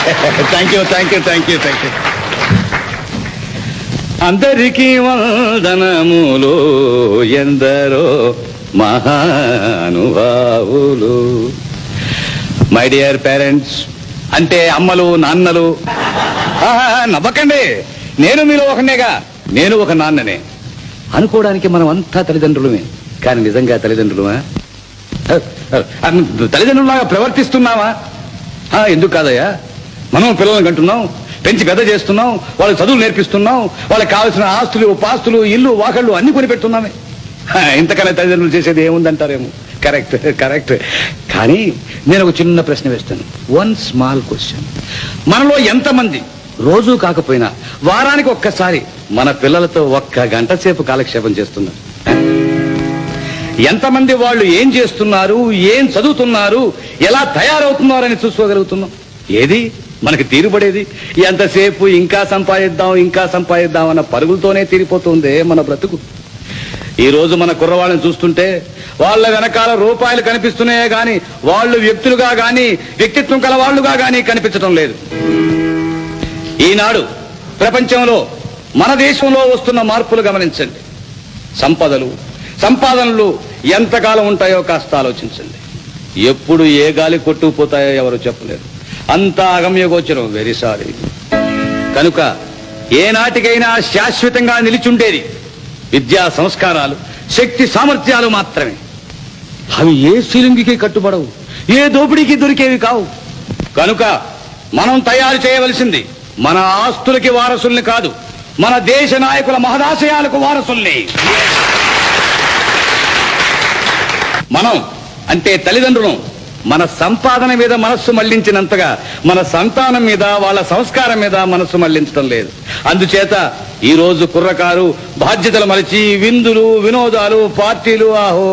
Thank you అందరికీ వందనములు ఎందరో మహానుభావులు. మై డియర్ పేరెంట్స్, అంటే అమ్మలు నాన్నలు. నవ్వకండి, నేను మీలో ఒకనేగా, నేను ఒక నాన్ననే. అనుకోవడానికి మనం అంతా తల్లిదండ్రులమే, కానీ నిజంగా తల్లిదండ్రులమా? తల్లిదండ్రులాగా ప్రవర్తిస్తున్నావా? ఎందుకు కాదయ్యా, మనం పిల్లలను కంటున్నాం, పెంచి పెద్ద చేస్తున్నాం, వాళ్ళకి చదువులు నేర్పిస్తున్నాం, వాళ్ళకి కావాల్సిన ఆస్తులు పాస్తులు ఇల్లు వాకళ్ళు అన్ని కొని పెడుతున్నామే. ఇంతకన్నా తల్లిదండ్రులు చేసేది ఏముందంటారేమో. కరెక్ట్. కానీ నేను ఒక చిన్న ప్రశ్న వేస్తాను. One small question. మనలో ఎంతమంది రోజు కాకపోయినా వారానికి ఒక్కసారి మన పిల్లలతో 1 గంట సేపు కాలక్షేపం చేస్తున్నారు? ఎంతమంది వాళ్ళు ఏం చేస్తున్నారు, ఏం చదువుతున్నారు, ఎలా తయారవుతున్నారని చూసుకోగలుగుతున్నాం? ఏది మనకి తీరుబడేది? ఎంతసేపు ఇంకా సంపాదిద్దాం అన్న పరుగులతోనే తీరిపోతుంది మన బ్రతుకు. ఈ రోజు మన కుర్రవాళ్ళని చూస్తుంటే వాళ్ళ వెనకాల రూపాయలు కనిపిస్తున్నాయే గాని వాళ్ళు వ్యక్తులుగా గాని వ్యక్తిత్వం కల వాళ్ళుగా గాని కనిపించడం లేదు. ఈనాడు ప్రపంచంలో మన దేశంలో వస్తున్న మార్పులు గమనించండి. సంపాదనలు ఎంతకాలం ఉంటాయో కాస్త ఆలోచించండి. ఎప్పుడు ఏ గాలి కొట్టుకుపోతాయో ఎవరు చెప్పలేరు. అంతా అగమ్యగోచరం. Very sorry. కనుక ఏనాటికైనా శాశ్వతంగా నిలిచుండేది విద్యా సంస్కారాలు, శక్తి సామర్థ్యాలు మాత్రమే. అవి ఏ సీలింగికి కట్టుబడవు, ఏ దోపిడీకి దొరికేవి కావు. కనుక మనం తయారు చేయవలసింది మన ఆస్తులకి వారసుల్ని కాదు, మన దేశ నాయకుల మహదాశయాలకు వారసుల్ని. మనం అంటే తల్లిదండ్రులు మన సంపాదన మీద మనస్సు మళ్లించినంతగా మన సంతానం మీద, వాళ్ళ సంస్కారం మీద మనస్సు మళ్లించడం లేదు. అందుచేత ఈ రోజు కుర్రకారు బాధ్యతలు మరిచి విందులు, వినోదాలు, పార్టీలు, ఆహో